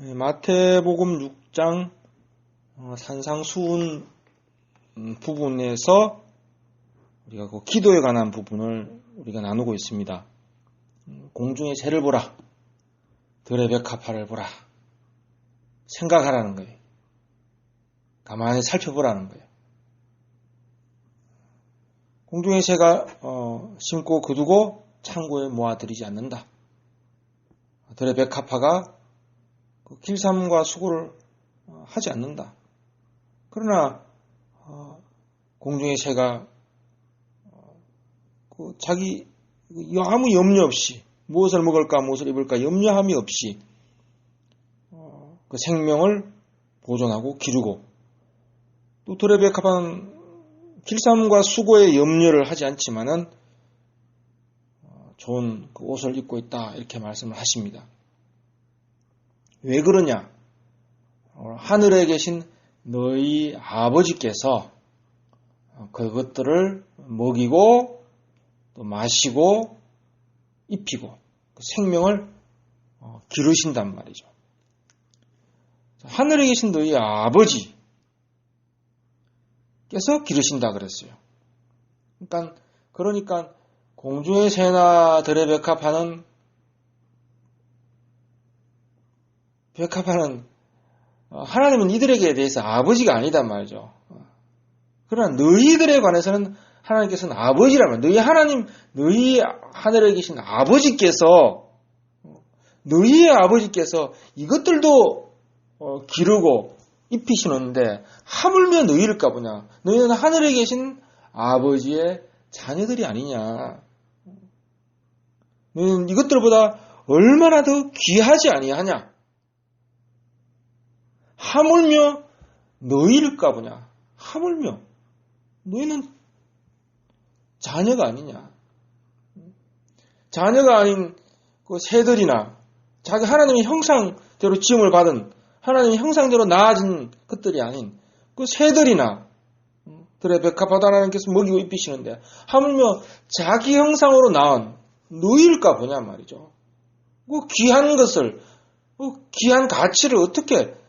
마태복음 6장 산상수훈 부분에서 우리가 그 기도에 관한 부분을 우리가 나누고 있습니다. 공중의 새를 보라, 들의 백합화를 보라, 생각하라는 거예요. 가만히 살펴보라는 거예요. 공중의 새가 심고 거두고 창고에 모아들이지 않는다. 들의 백합화가 길삼과 수고를 하지 않는다. 그러나 공중의 새가 자기 아무 염려 없이 무엇을 먹을까 무엇을 입을까 염려함이 없이 그 생명을 보존하고 기르고, 또 들의 백합화는 길삼과 수고에 염려를 하지 않지만은 좋은 그 옷을 입고 있다, 이렇게 말씀을 하십니다. 왜 그러냐? 하늘에 계신 너희 아버지께서 그것들을 먹이고 또 마시고 입히고 생명을 기르신단 말이죠. 하늘에 계신 너희 아버지께서 기르신다 그랬어요. 그러니까 공중의 새나 들의 백합화는 하나님은 이들에게 대해서 아버지가 아니단 말이죠. 그러나 너희들에 관해서는 하나님께서는 아버지라면, 너희 하늘에 계신 아버지께서, 너희의 아버지께서 이것들도 기르고 입히시는데 하물며 너희일까 보냐? 너희는 하늘에 계신 아버지의 자녀들이 아니냐? 너희는 이것들보다 얼마나 더 귀하지 아니하냐? 하물며 너희일까 보냐? 하물며 너희는 자녀가 아니냐? 자녀가 아닌 그 새들이나 자기 하나님의 형상대로 지음을 받은 하나님의 형상대로 나아진 것들이 아닌 그 새들이나 들의 백합화도 하나님께서 먹이고 입히시는데 하물며 자기 형상으로 낳은 너희일까 보냐 말이죠. 그 귀한 것을, 그 귀한 가치를 어떻게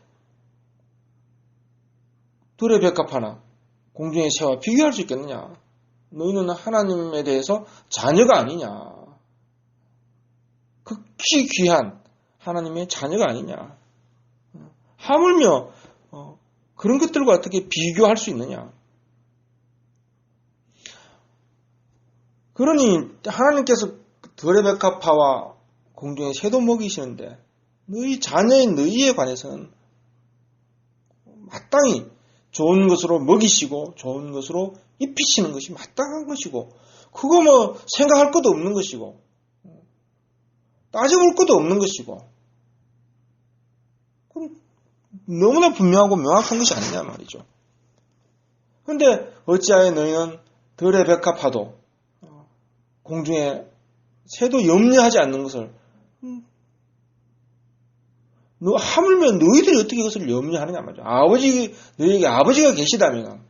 들의 백합화나 공중의 새와 비교할 수 있겠느냐? 너희는 하나님에 대해서 자녀가 아니냐? 극히 귀한 하나님의 자녀가 아니냐? 하물며 그런 것들과 어떻게 비교할 수 있느냐? 그러니 하나님께서 들의 백합화와 공중의 새도 먹이시는데 너희 자녀인 너희에 관해서는 마땅히 좋은 것으로 먹이시고 좋은 것으로 입히시는 것이 마땅한 것이고, 그거 뭐 생각할 것도 없는 것이고 따져볼 것도 없는 것이고, 그건 너무나 분명하고 명확한 것이 아니냐 말이죠. 그런데 어찌하여 너희는 들의 백합화도 공중의 새도 염려하지 않는 것을, 하물며 너희들이 어떻게 그것을 염려하느냐 말이죠. 너희에게 아버지가 계시다면,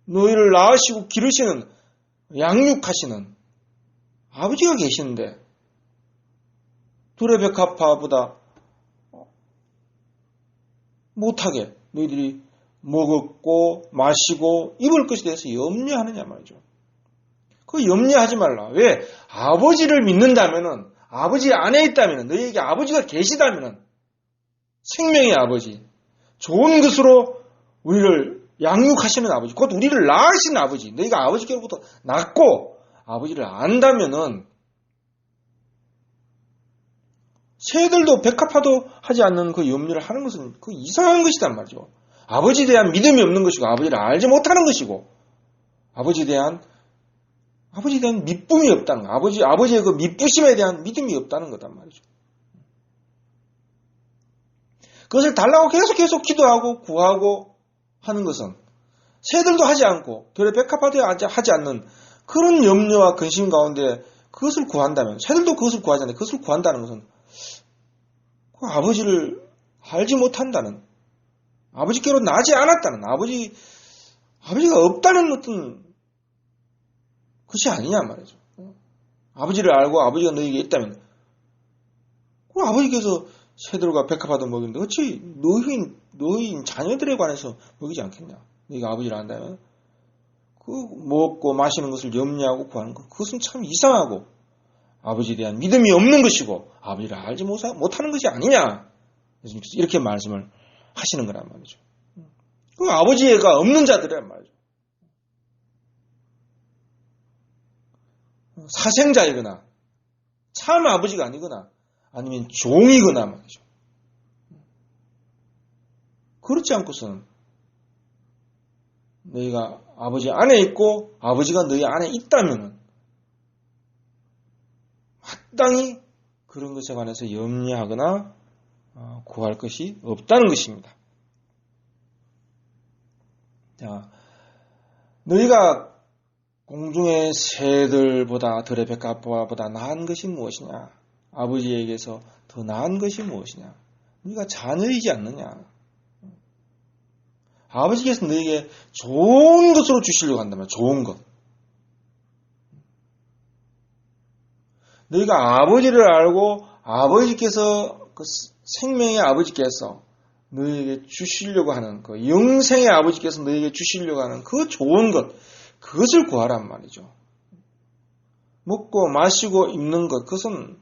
너희를 낳으시고 기르시는, 양육하시는 아버지가 계시는데 들의 백합화보다 못하게 너희들이 먹었고 마시고 입을 것에 대해서 염려하느냐 말이죠. 그거 염려하지 말라. 왜? 아버지를 믿는다면은, 아버지 안에 있다면은, 너희에게 아버지가 계시다면은, 생명의 아버지, 좋은 것으로 우리를 양육하시는 아버지, 곧 우리를 낳으신 아버지, 너희가 아버지께로부터 낳고 아버지를 안다면은 새들도 백합화도 하지 않는 그 염려를 하는 것은 그 이상한 것이단 말이죠. 아버지에 대한 믿음이 없는 것이고, 아버지를 알지 못하는 것이고, 아버지에 대한 믿음이 없다는 거, 아버지의 그 믿부심에 대한 믿음이 없다는 거단 말이죠. 그것을 달라고 계속 기도하고 구하고 하는 것은 새들도 하지 않고 들의 백합화도 하지 않는 그런 염려와 근심 가운데 그것을 구한다면, 새들도 그것을 구하지 않는데 그것을 구한다는 것은 그 아버지를 알지 못한다는, 아버지께로 나지 않았다는, 아버지가 없다는 어떤 것이 아니냐 말이죠. 아버지를 알고 아버지가 너에게 있다면 그 아버지께서 새들과 백합화도 먹이는데 어찌 너희 자녀들에 관해서 먹이지 않겠냐? 너희가 아버지를 안다면 그 먹고 마시는 것을 염려하고 구하는 것, 그것은 참 이상하고 아버지에 대한 믿음이 없는 것이고 아버지를 알지 못하는 것이 아니냐, 이렇게 말씀을 하시는 거란 말이죠. 그 아버지가 없는 자들이란 말이죠. 사생자이거나 참 아버지가 아니거나 아니면 종이거나 말이죠. 그렇지 않고서는 너희가 아버지 안에 있고 아버지가 너희 안에 있다면 마땅히 그런 것에 관해서 염려하거나 구할 것이 없다는 것입니다. 자, 너희가 공중의 새들보다 들의 백합화보다 나은 것이 무엇이냐? 아버지에게서 더 나은 것이 무엇이냐? 너희가 자녀이지 않느냐? 아버지께서 너희에게 좋은 것으로 주시려고 한다면 좋은 것. 너희가 아버지를 알고 아버지께서 그 생명의 아버지께서 너희에게 주시려고 하는 그 영생의 아버지께서 너희에게 주시려고 하는 그 좋은 것, 그것을 구하란 말이죠. 먹고 마시고 입는 것, 그것은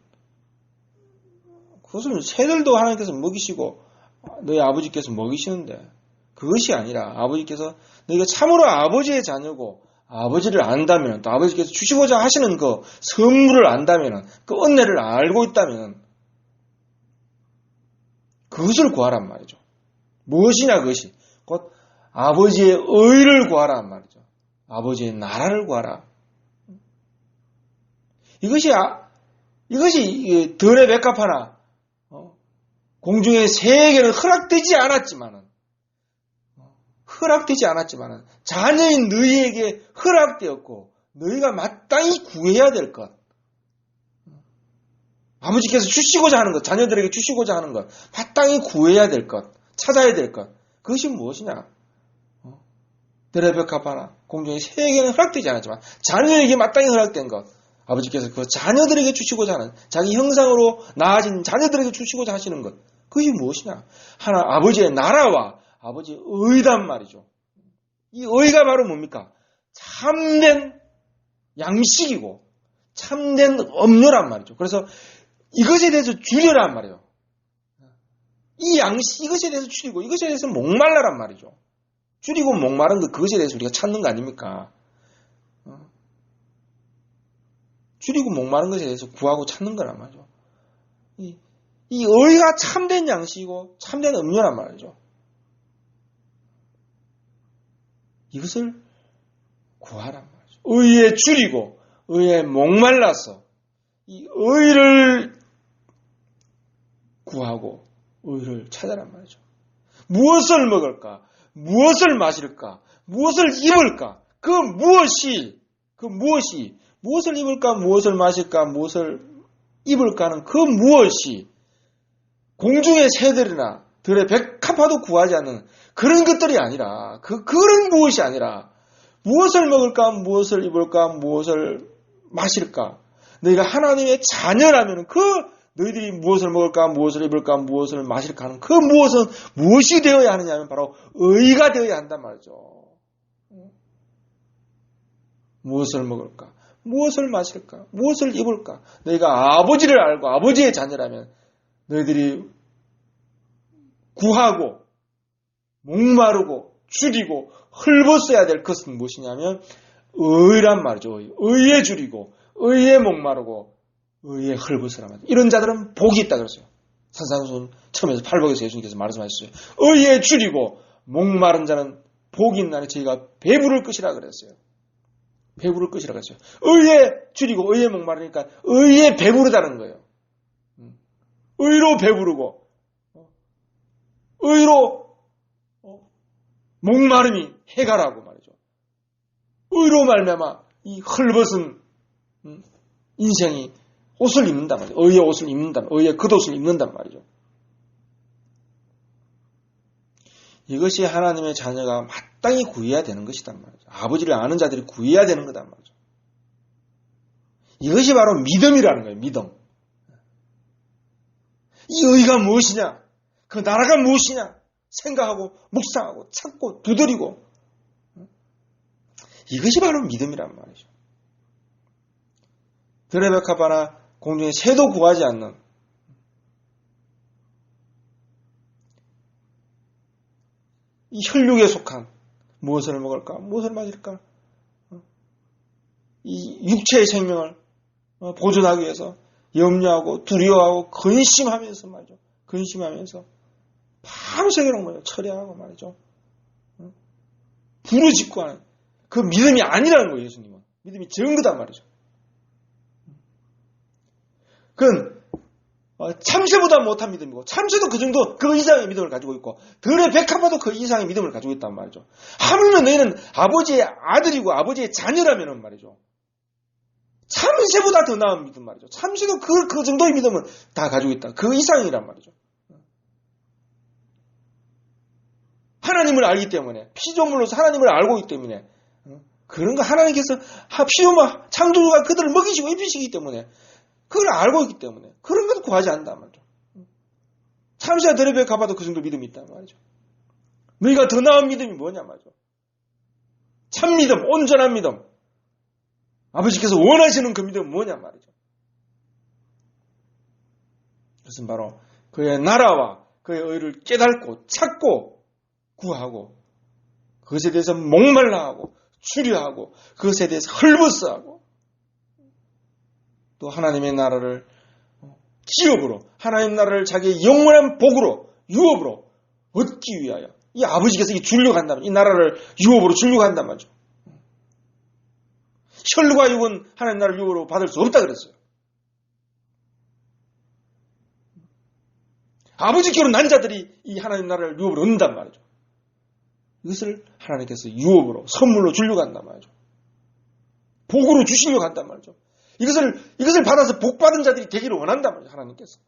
새들도 하나님께서 먹이시고 너희 아버지께서 먹이시는데 그것이 아니라 아버지께서 너희가 참으로 아버지의 자녀고 아버지를 안다면, 또 아버지께서 주시고자 하시는 그 선물을 안다면, 그 은혜를 알고 있다면 그것을 구하란 말이죠. 무엇이냐 그것이? 곧 아버지의 의를 구하란 말이죠. 아버지의 나라를 구하라. 이것이 들의 백합화나 공중의 새에게는 허락되지 않았지만은 자녀인 너희에게 허락되었고 너희가 마땅히 구해야 될 것, 아버지께서 주시고자 하는 것, 자녀들에게 주시고자 하는 것, 마땅히 구해야 될 것, 찾아야 될 것, 그것이 무엇이냐? 들의 백합화나 공중의 새에게는 허락되지 않았지만 자녀에게 마땅히 허락된 것, 아버지께서 그 자녀들에게 주시고자 하는, 자기 형상으로 나아진 자녀들에게 주시고자 하시는 것, 그것이 무엇이냐? 하나, 아버지의 나라와 아버지의 의단 말이죠. 이 의가 바로 뭡니까? 참된 양식이고 참된 음료란 말이죠. 그래서 이것에 대해서 줄여란 말이에요. 이것에 대해서 줄이고 이것에 대해서 목말라란 말이죠. 줄이고 목마른 것, 그것에 대해서 우리가 찾는 거 아닙니까? 줄이고 목마른 것에 대해서 구하고 찾는 거란 말이죠. 이 의가 참된 양식이고 참된 음료란 말이죠. 이것을 구하란 말이죠. 의에 줄이고 의에 목말라서 이 의를 구하고 의를 찾아란 말이죠. 무엇을 먹을까? 무엇을 마실까? 무엇을 입을까? 그 무엇을 입을까? 무엇을 마실까? 무엇을 입을까는 그 무엇이 공중의 새들이나 들의 백합화도 구하지 않는 그런 것들이 아니라, 그런 무엇이 아니라, 무엇을 먹을까, 무엇을 입을까, 무엇을 마실까. 너희가 하나님의 자녀라면 너희들이 무엇을 먹을까, 무엇을 입을까, 무엇을 마실까 하는 그 무엇은 무엇이 되어야 하느냐 하면 바로 의가 되어야 한단 말이죠. 무엇을 먹을까, 무엇을 마실까, 무엇을 입을까. 너희가 아버지를 알고 아버지의 자녀라면 너희들이 구하고 목마르고 줄이고 헐벗어야 될 것은 무엇이냐면 의란 말이죠. 의에 줄이고 의에 목마르고 의에 헐벗으란 말이죠. 이런 자들은 복이 있다 그랬어요. 산상수훈 처음에서 팔복에서 예수님께서 말씀하셨어요. 의에 줄이고 목마른 자는 복이 있나니 저희가 배부를 것이라 그랬어요. 배부를 것이라 그랬어요. 의에 줄이고 의에 목마르니까 의에 배부르다는 거예요. 의로 배부르고 의로 목마름이 해가라고 말이죠. 의로 말미암아 이 헐벗은 인생이 옷을 입는단 말이죠. 의의 옷을 입는단, 의의 겉옷을 입는단 말이죠. 이것이 하나님의 자녀가 마땅히 구해야 되는 것이단 말이죠. 아버지를 아는 자들이 구해야 되는 거단 말이죠. 이것이 바로 믿음이라는 거예요. 믿음. 이 의가 무엇이냐? 그 나라가 무엇이냐? 생각하고 묵상하고 찾고 두드리고, 이것이 바로 믿음이란 말이죠. 드레베카바나 공중에 새도 구하지 않는 이 혈육에 속한 무엇을 먹을까? 무엇을 마실까? 이 육체의 생명을 보존하기 위해서 염려하고 두려워하고 근심하면서 말이죠. 근심하면서 밤새도록 말이죠. 철야하고 말이죠. 부르짖고 하는 그 믿음이 아니라는 거예요. 예수님은. 믿음이 적은 거단 말이죠. 그건 참새보다 못한 믿음이고, 참새도 그 정도 그 이상의 믿음을 가지고 있고, 들의 백합화도 그 이상의 믿음을 가지고 있단 말이죠. 하물며 너희는 아버지의 아들이고 아버지의 자녀라면 말이죠. 참새보다 더 나은 믿음 말이죠. 참새도 그 정도의 믿음을 다 가지고 있다. 그 이상이란 말이죠. 하나님을 알기 때문에, 피조물로서 하나님을 알고 있기 때문에, 그런 거 하나님께서 피조물 창조주가 그들을 먹이시고 입히시기 때문에, 그걸 알고 있기 때문에 그런 것도 구하지 않는단 말이죠. 참새가 들에 가봐도 그 정도 믿음이 있단 말이죠. 너희가 더 나은 믿음이 뭐냐 말이죠. 참 믿음, 온전한 믿음, 아버지께서 원하시는 그 믿음은 뭐냐 말이죠. 그것은 바로 그의 나라와 그의 의를 깨닫고 찾고 구하고, 그것에 대해서 목말라하고 추려하고, 그것에 대해서 헐벗어하고, 또 하나님의 나라를 기업으로, 하나님 나라를 자기의 영원한 복으로, 유업으로 얻기 위하여, 이 아버지께서 주려고 한다면, 이 나라를 유업으로 주려고 한단 말이죠. 혈과 육은 하나님 나라를 유업으로 받을 수 없다 그랬어요. 아버지께로 난 자들이 이 하나님 나라를 유업으로 얻는단 말이죠. 이것을 하나님께서 유업으로, 선물로 주려고 한단 말이죠. 복으로 주시려고 한단 말이죠. 이것을 받아서 복받은 자들이 되기를 원한단 말이죠. 하나님께서.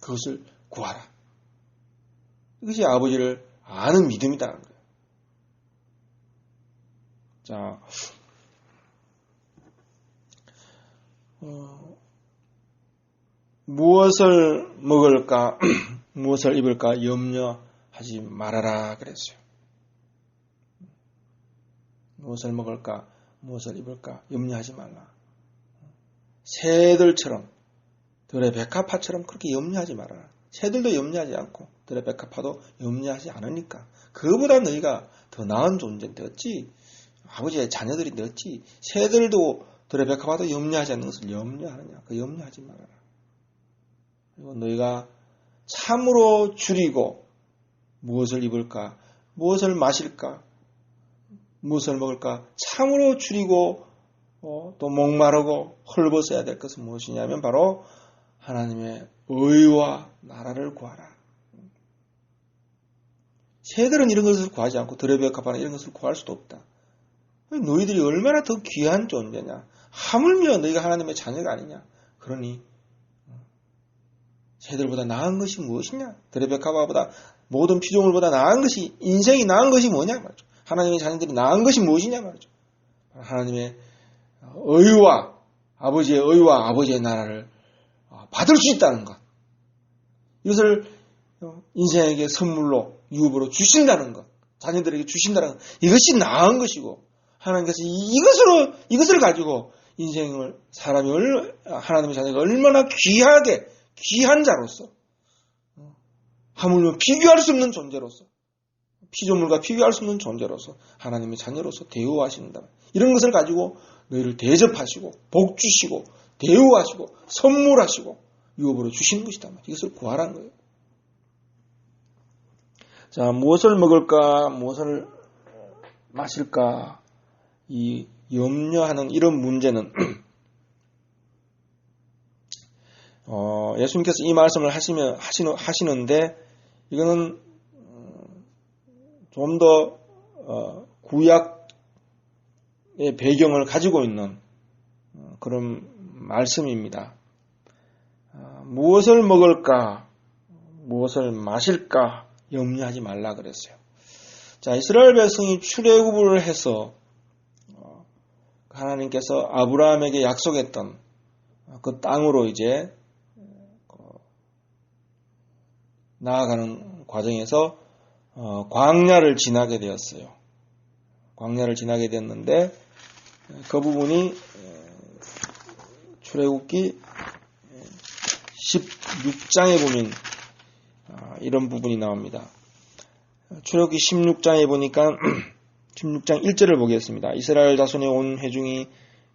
그것을 구하라. 이것이 아버지를 아는 믿음이다라는 거예요. 자, 무엇을 먹을까, 무엇을 입을까 염려하지 말아라 그랬어요. 무엇을 먹을까, 무엇을 입을까 염려하지 말라. 새들처럼, 들의 백합화처럼 그렇게 염려하지 말아라. 새들도 염려하지 않고 들의 백합화도 염려하지 않으니까 그보다 너희가 더 나은 존재는 되었지, 아버지의 자녀들이 되었지, 새들도 들의 백합화도 염려하지 않는 것을 염려하느냐. 그 염려하지 말아라. 그리고 너희가 참으로 줄이고 무엇을 입을까, 무엇을 마실까, 무엇을 먹을까 참으로 줄이고 또 목마르고 헐벗어야 될 것은 무엇이냐면 바로 하나님의 의와 나라를 구하라. 새들은 이런 것을 구하지 않고 들의 백합화는 이런 것을 구할 수도 없다. 너희들이 얼마나 더 귀한 존재냐. 하물며 너희가 하나님의 자녀가 아니냐. 그러니 새들보다 나은 것이 무엇이냐. 들의 백합화보다, 모든 피조물보다 나은 것이, 인생이 나은 것이 뭐냐 말이죠. 하나님의 자녀들이 나은 것이 무엇이냐 말이죠. 하나님의 의와, 아버지의 의와 아버지의 나라를 받을 수 있다는 것. 이것을 인생에게 선물로, 유업으로 주신다는 것. 자녀들에게 주신다는 것. 이것이 나은 것이고, 하나님께서 이것을 가지고 인생을, 하나님의 자녀가 얼마나 귀한 자로서, 하물며 비교할 수 없는 존재로서, 피조물과 비교할 수 없는 존재로서 하나님의 자녀로서 대우하신다. 이런 것을 가지고 너희를 대접하시고 복 주시고 대우하시고 선물하시고 유업으로 주시는 것이다. 이것을 구하라는 거예요. 자, 무엇을 먹을까, 무엇을 마실까, 이 염려하는 이런 문제는 예수님께서 이 말씀을 하시는데 이거는 좀 더 구약의 배경을 가지고 있는 그런 말씀입니다. 무엇을 먹을까, 무엇을 마실까 염려하지 말라 그랬어요. 자, 이스라엘 백성이 출애굽을 해서 하나님께서 아브라함에게 약속했던 그 땅으로 이제 나아가는 과정에서 광야를 지나게 되었어요. 광야를 지나게 됐는데 그 부분이 출애굽기 16장에 보면 이런 부분이 나옵니다. 출애굽기 16장에 보니까 16장 1절을 보겠습니다. 이스라엘 자손의 온 회중이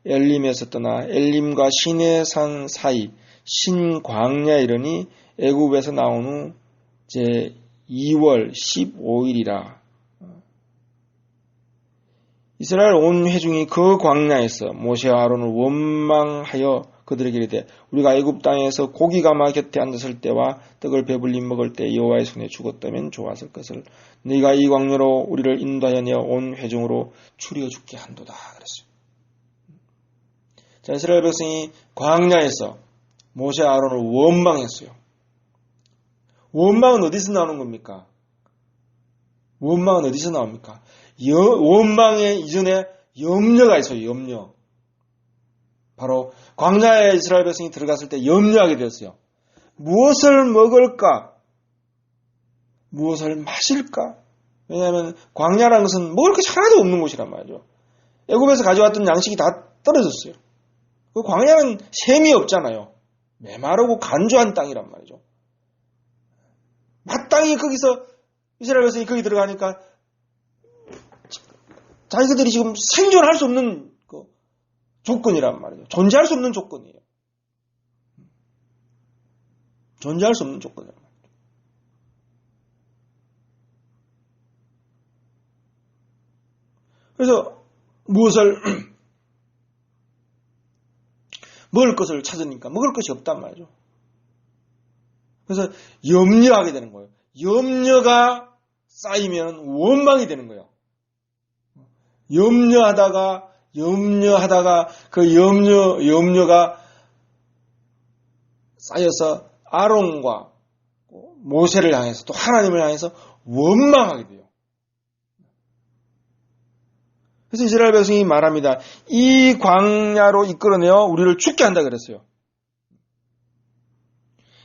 엘림에서 떠나 엘림과 시내산 사이 신광야에 이르니 애굽에서 나온 후 제 2월 15일이라. 이스라엘 온 회중이 그 광야에서 모세와 아론을 원망하여 그들에게 이르되 우리가 애굽 땅에서 고기가마 곁에 앉았을 때와 떡을 배불리 먹을 때 여호와의 손에 죽었다면 좋았을 것을 네가 이 광야로 우리를 인도하여 내어 온 회중으로 추려 죽게 한도다 그랬어요. 자, 이스라엘 백성이 광야에서 모세 아론을 원망했어요. 원망은 어디서 나오는 겁니까? 원망은 어디서 나옵니까? 원망의 이전에 염려가 있어요. 염려. 바로 광야에 이스라엘 백성이 들어갔을 때 염려하게 되었어요. 무엇을 먹을까? 무엇을 마실까? 왜냐하면 광야라는 것은 먹을 것이 하나도 없는 곳이란 말이죠. 애굽에서 가져왔던 양식이 다 떨어졌어요. 그 광야는 샘이 없잖아요. 메마르고 간조한 땅이란 말이죠. 마땅히 거기서 이스라엘 백성이 거기 들어가니까 자기들이 지금 생존할 수 없는 조건이란 말이죠. 존재할 수 없는 조건이에요. 존재할 수 없는 조건이란 말이죠. 그래서 무엇을 먹을 것을 찾으니까 먹을 것이 없단 말이죠. 그래서 염려하게 되는 거예요. 염려가 쌓이면 원망이 되는 거예요. 염려하다가 그 염려가 쌓여서 아론과 모세를 향해서 또 하나님을 향해서 원망하게 돼요. 그래서 이스라엘 백성이 말합니다. 이 광야로 이끌어내어 우리를 죽게 한다 그랬어요.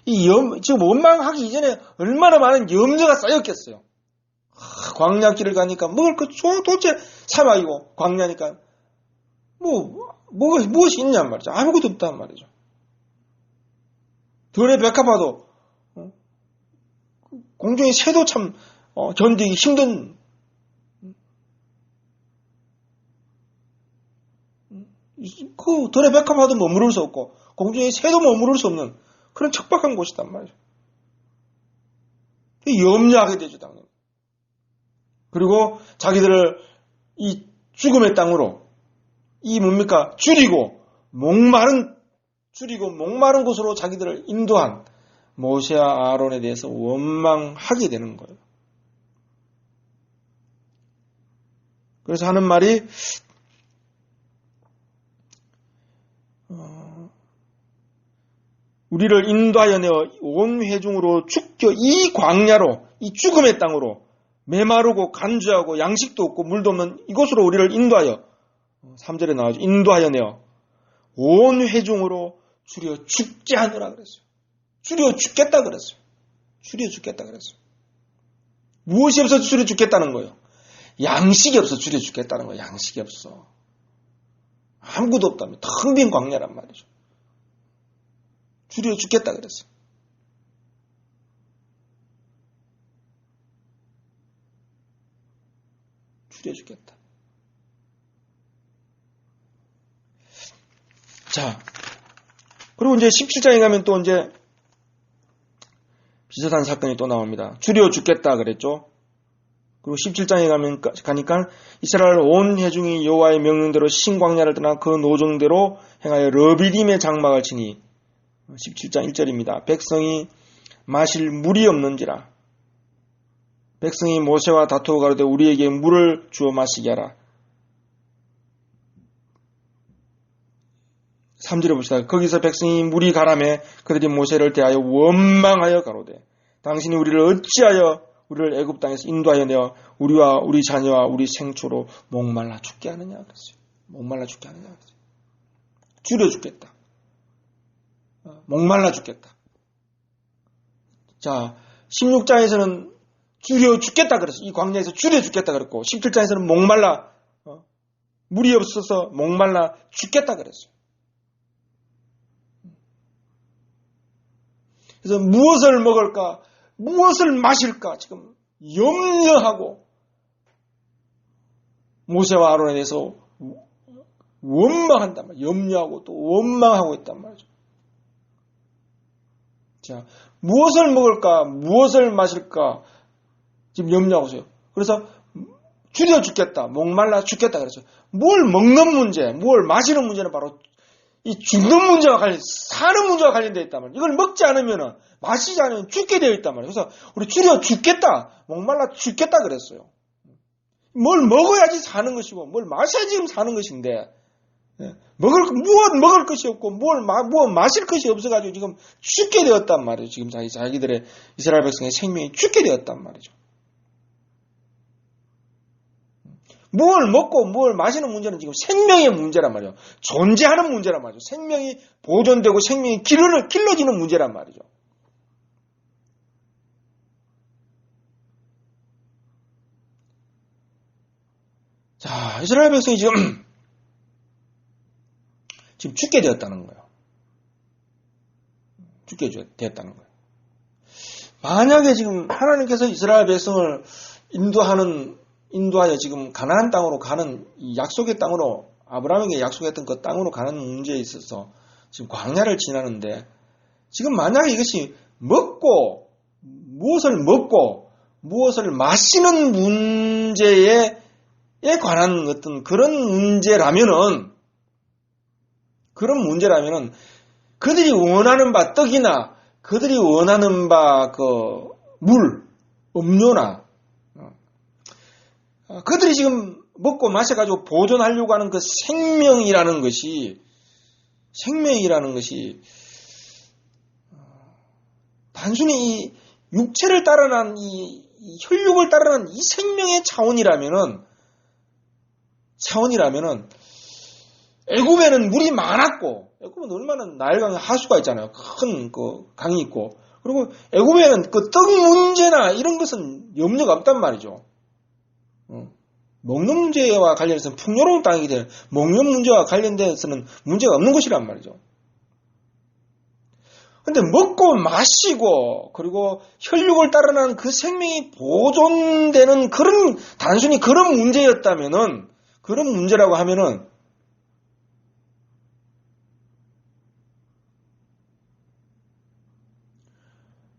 지금 원망하기 이전에 얼마나 많은 염려가 쌓였겠어요. 광야길을 가니까 먹을 것 도대체 사막이고 광야니까 무엇이 있냔 말이죠. 아무것도 없단 말이죠. 들의 백합화도 공중의 새도 참 견디기 힘든 그 들의 백합화도 머무를 수 없고 공중의 새도 머무를 수 없는 그런 척박한 곳이단 말이죠. 염려하게 되죠, 당연히. 그리고 자기들을 이 죽음의 땅으로 이 뭡니까? 줄이고 목마른 곳으로 자기들을 인도한 모세와 아론에 대해서 원망하게 되는 거예요. 그래서 하는 말이 우리를 인도하여 내어 온 회중으로 죽겨 이 광야로 이 죽음의 땅으로 메마르고 간주하고 양식도 없고 물도 없는 이곳으로 우리를 인도하여 3절에 나와죠. 인도하여 내어 온 회중으로 추려 죽지 않으라 그랬어요. 추려 죽겠다 그랬어요. 추려 죽겠다 그랬어요. 무엇이 없어서 추려 죽겠다는 거예요? 양식이 없어 추려 죽겠다는 거예요. 양식이 없어. 아무것도 없다면 텅 빈 광야란 말이죠. 추려 죽겠다 그랬어요. 추려 죽겠다. 자, 그리고 이제 17장에 가면 또 이제 비슷한 사건이 또 나옵니다. 추려 죽겠다 그랬죠. 그리고 17장에 가니까 이스라엘 온 회중이 여호와의 명령대로 신광야를 떠나 그 노정대로 행하여 러비딤의 장막을 치니 17장 1절입니다. 백성이 마실 물이 없는지라. 백성이 모세와 다투어 가로되 우리에게 물을 주어 마시게 하라. 3절에 봅시다. 거기서 백성이 물이 가라매 그들이 모세를 대하여 원망하여 가로되 당신이 우리를 어찌하여 우리를 애굽 땅에서 인도하여 내어 우리와 우리 자녀와 우리 생초로 목말라 죽게 하느냐 그랬어요. 목말라 죽게 하느냐 그랬어요. 줄여 죽겠다. 목말라 죽겠다. 자, 16장에서는 줄여 죽겠다 그랬어. 이 광야에서 줄여 죽겠다 그랬고 17장에서는 목말라 물이 없어서 목말라 죽겠다 그랬어요. 그래서 무엇을 먹을까, 무엇을 마실까 지금 염려하고 모세와 아론에 대해서 원망한단 말이에요. 염려하고 또 원망하고 있단 말이죠. 자, 무엇을 먹을까, 무엇을 마실까 지금 염려하고 있어요. 그래서 줄여 죽겠다, 목말라 죽겠다 그랬어요. 뭘 먹는 문제, 뭘 마시는 문제는 바로 이 죽는 문제와 사는 문제와 관련되어 있단 말이에요. 이걸 먹지 않으면, 마시지 않으면 죽게 되어 있단 말이에요. 그래서 우리 줄여 죽겠다, 목말라 죽겠다 그랬어요. 뭘 먹어야지 사는 것이고, 뭘 마셔야지 지금 사는 것인데, 무엇 먹을 것이 없고, 무엇 마실 것이 없어가지고 지금 죽게 되었단 말이에요. 지금 자기들의 이스라엘 백성의 생명이 죽게 되었단 말이죠. 뭘 먹고 뭘 마시는 문제는 지금 생명의 문제란 말이에요. 존재하는 문제란 말이죠. 생명이 보존되고 생명이 길러지는 문제란 말이죠. 자, 이스라엘 백성이 지금 죽게 되었다는 거예요. 죽게 되었다는 거예요. 만약에 지금 하나님께서 이스라엘 백성을 인도하여 지금 가나안 땅으로 가는 이 약속의 땅으로 아브라함에게 약속했던 그 땅으로 가는 문제에 있어서 지금 광야를 지나는데 지금 만약에 이것이 무엇을 먹고 무엇을 마시는 문제에 관한 어떤 그런 문제라면은 그들이 원하는 바 떡이나 그들이 원하는 바 그 물, 음료나 그들이 지금 먹고 마셔가지고 보존하려고 하는 그 생명이라는 것이 단순히 이 육체를 따르는 이 혈육을 따르는 이 생명의 차원이라면은 애굽에는 물이 많았고 애굽은 얼마나 나일강 하수가 있잖아요. 큰 그 강이 있고 그리고 애굽에는 그 떡 문제나 이런 것은 염려가 없단 말이죠. 먹는 문제와 관련해서는 풍요로운 땅이기 때문에 먹는 문제와 관련돼서는 문제가 없는 것이란 말이죠. 근데 먹고 마시고 그리고 혈육을 따르는 그 생명이 보존되는 단순히 그런 문제였다면은 그런 문제라고 하면은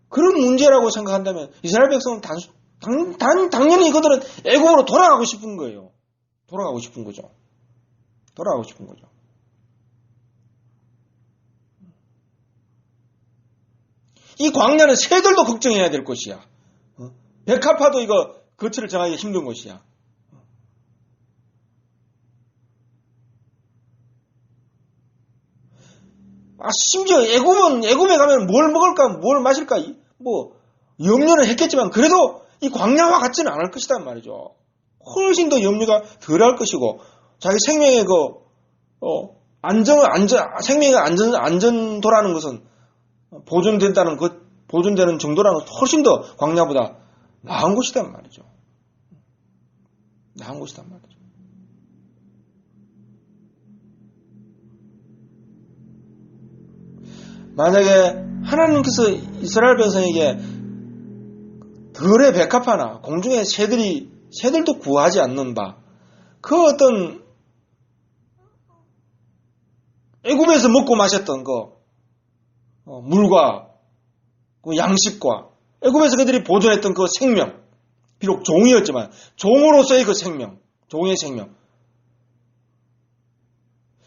그런 문제라고 생각한다면 이스라엘 백성은 당연히 그들은 애굽으로 돌아가고 싶은 거예요. 돌아가고 싶은 거죠. 이 광야는 새들도 걱정해야 될 것이야. 백합화도 이거 거처를 정하기 힘든 것이야. 심지어 애굽에 가면 뭘 먹을까, 뭘 마실까, 염려는 했겠지만 그래도 이 광야와 같지는 않을 것이란 말이죠. 훨씬 더 염려가 덜할 것이고 자기 생명의 생명의 안전도라는 것은 보존되는 정도라는 것은 훨씬 더 광야보다 나은 곳이란 말이죠. 만약에 하나님께서 이스라엘 백성에게 들의 백합화나 공중의 새들도 구하지 않는 바, 그 어떤 애굽에서 먹고 마셨던 물과 그 양식과 애굽에서 그들이 보존했던 그 생명, 비록 종이었지만 종으로서의 그 생명, 종의 생명,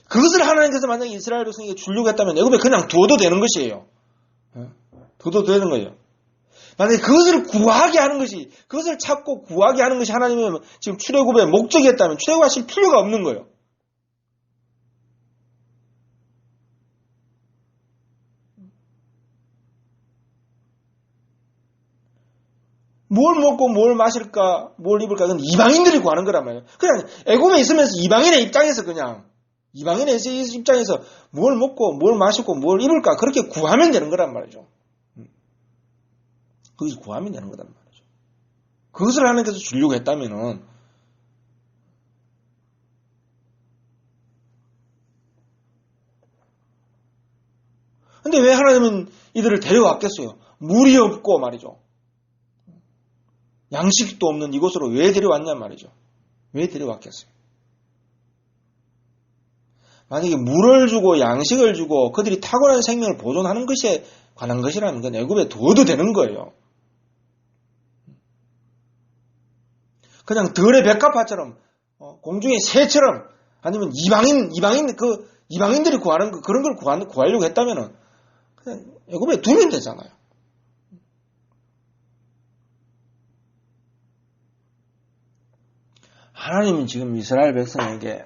그것을 하나님께서 만약에 이스라엘 백성에게 주려고 했다면 애굽에 그냥 두어도 되는 것이에요. 두어도 되는 거예요. 만약에 그것을 구하게 하는 것이, 그것을 찾고 구하게 하는 것이 하나님의 지금 출애굽의 목적이었다면 출애굽하실 필요가 없는 거예요. 뭘 먹고 뭘 마실까, 뭘 입을까, 그건 이방인들이 구하는 거란 말이에요. 그냥 애굽에 있으면서 이방인의 입장에서 그냥 이방인의 입장에서 뭘 먹고 뭘 마시고 뭘 입을까 그렇게 구하면 되는 거란 말이죠. 거기서 구하면 되는 거란 말이죠. 그것을 하나님께서 주려고 했다면은 근데 왜 하나님은 이들을 데려왔겠어요? 물이 없고 말이죠. 양식도 없는 이곳으로 왜 데려왔냐 말이죠. 왜 데려왔겠어요? 만약에 물을 주고 양식을 주고 그들이 탁월한 생명을 보존하는 것에 관한 것이라면 그 애굽에 둬도 되는 거예요. 그냥 들의 백합화처럼 공중의 새처럼 아니면 이방인들이 구하는 거 그런 걸 구하려고 했다면은 그냥 애굽에 두면 되잖아요. 하나님은 지금 이스라엘 백성에게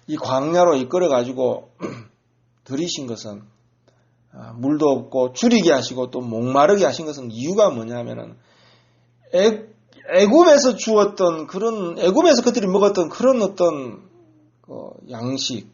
이 광야로 이끌어가지고 들이신 것은 물도 없고 줄이게 하시고 또 목마르게 하신 것은 이유가 뭐냐면은 애굽에서 주었던 그런 애굽에서 그들이 먹었던 그런 어떤 양식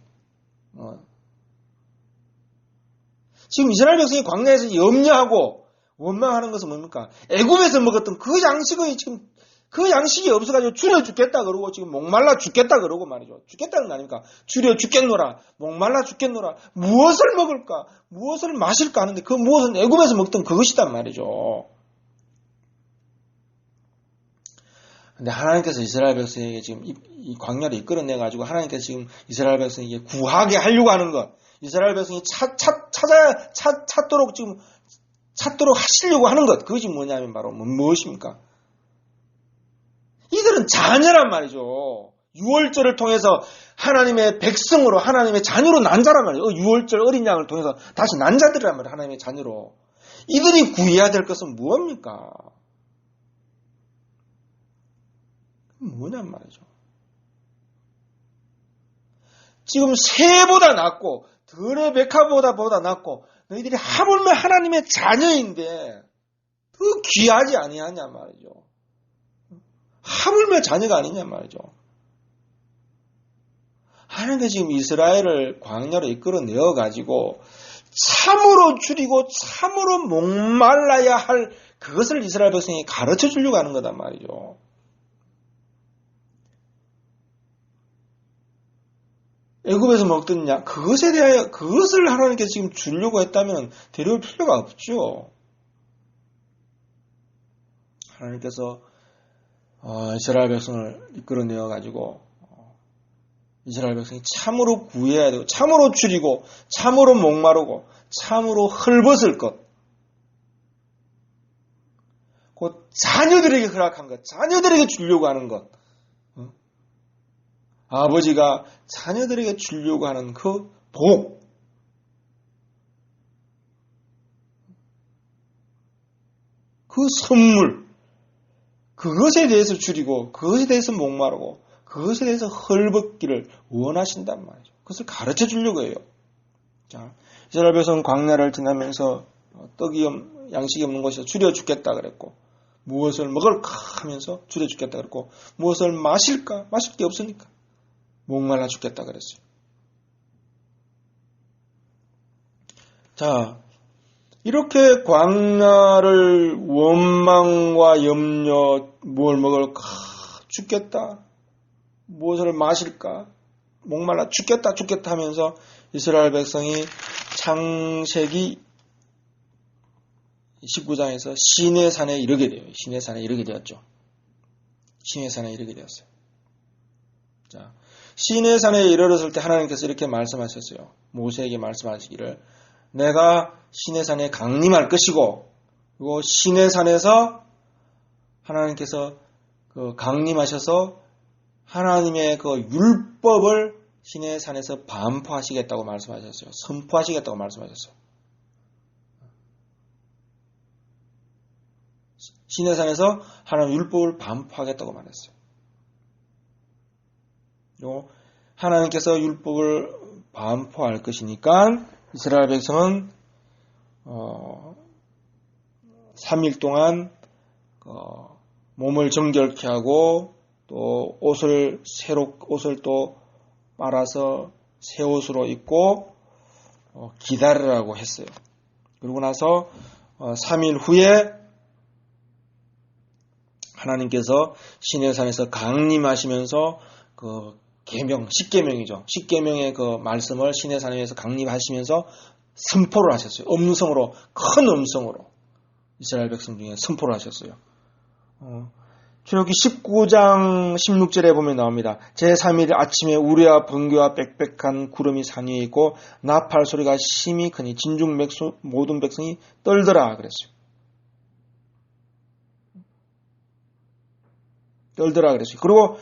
지금 이스라엘 백성이 광야에서 염려하고 원망하는 것은 뭡니까? 애굽에서 먹었던 그 양식의 지금 그 양식이 없어가지고 줄여 죽겠다 그러고 지금 목말라 죽겠다 그러고 말이죠. 죽겠다는 거 아닙니까? 줄여 죽겠노라. 목말라 죽겠노라. 무엇을 먹을까? 무엇을 마실까 하는데 그 무엇은 애굽에서 먹던 그것이단 말이죠. 근데 하나님께서 이스라엘 백성에게 지금 이 광야를 이끌어내가지고 하나님께서 지금 이스라엘 백성에게 구하게 하려고 하는 것. 이스라엘 백성이 찾도록 지금 찾도록 하시려고 하는 것. 그것이 뭐냐면 바로 무엇입니까? 이들은 자녀란 말이죠. 유월절을 통해서 하나님의 백성으로 하나님의 자녀로 난 자란 말이에요. 유월절 어린 양을 통해서 다시 난 자들이란 말이에요. 하나님의 자녀로. 이들이 구해야 될 것은 무엇입니까? 뭐냔 말이죠. 지금 새보다 낫고 들의 백합보다 낫고 너희들이 하물며 하나님의 자녀인데 더 귀하지 아니하냐 말이죠. 하물며 자녀가 아니냐 말이죠. 하나님께서 지금 이스라엘을 광야로 이끌어내어 가지고 참으로 줄이고 참으로 목말라야 할 그것을 이스라엘 백성이 가르쳐 주려고 하는 거단 말이죠. 애굽에서 먹던 양 그것에 대하여 그것을 하나님께서 지금 주려고 했다면 데려올 필요가 없죠. 하나님께서 이스라엘 백성을 이끌어내어 가지고 이스라엘 백성이 참으로 구해야 되고 참으로 줄이고 참으로 목마르고 참으로 헐벗을 것 곧 자녀들에게 허락한 것 자녀들에게 주려고 하는 것 아버지가 자녀들에게 주려고 하는 그 복 그 선물 그것에 대해서 줄이고 그것에 대해서 목마르고 그것에 대해서 헐벗기를 원하신단 말이죠. 그것을 가르쳐 주려고 해요. 자, 이스라엘 백성은 광야를 지나면서 양식이 없는 곳에서 줄여 죽겠다 그랬고 무엇을 먹을까 하면서 줄여 죽겠다 그랬고 무엇을 마실까? 마실 게 없으니까 목말라 죽겠다 그랬어요. 자, 이렇게 광야를 원망과 염려, 뭘 먹을까? 죽겠다. 무엇을 마실까? 목말라 죽겠다 하면서 이스라엘 백성이 창세기 19장에서 시내산에 이르게 돼요. 시내산에 이르게 되었죠. 시내산에 이르게 되었어요. 자, 시내산에 이르렀을 때 하나님께서 이렇게 말씀하셨어요. 모세에게 말씀하시기를 내가 시내산에 강림할 것이고 그리고 시내산에서 하나님께서 강림하셔서 하나님의 그 율법을 시내산에서 반포하시겠다고 말씀하셨어요. 선포하시겠다고 말씀하셨어요. 시내산에서 하나님 율법을 반포하겠다고 말했어요. 그리고 하나님께서 율법을 반포할 것이니까 이스라엘 백성은 3일 동안 몸을 정결케 하고 또 옷을 또 빨아서 새 옷으로 입고 기다리라고 했어요. 그러고 나서 3일 후에 하나님께서 시내산에서 강림하시면서 그 계명, 십계명이죠. 십계명의 그 말씀을 시내산에서 강림하시면서 선포를 하셨어요. 음성으로, 큰 음성으로 이스라엘 백성 중에 선포를 하셨어요. 출애굽기 19장 16절에 보면 나옵니다. 제3일 아침에 우레와 번개와 빽빽한 구름이 산 위에 있고 나팔 소리가 심히 크니 진중 모든 백성이 떨더라 그랬어요. 떨더라 그랬어요. 그리고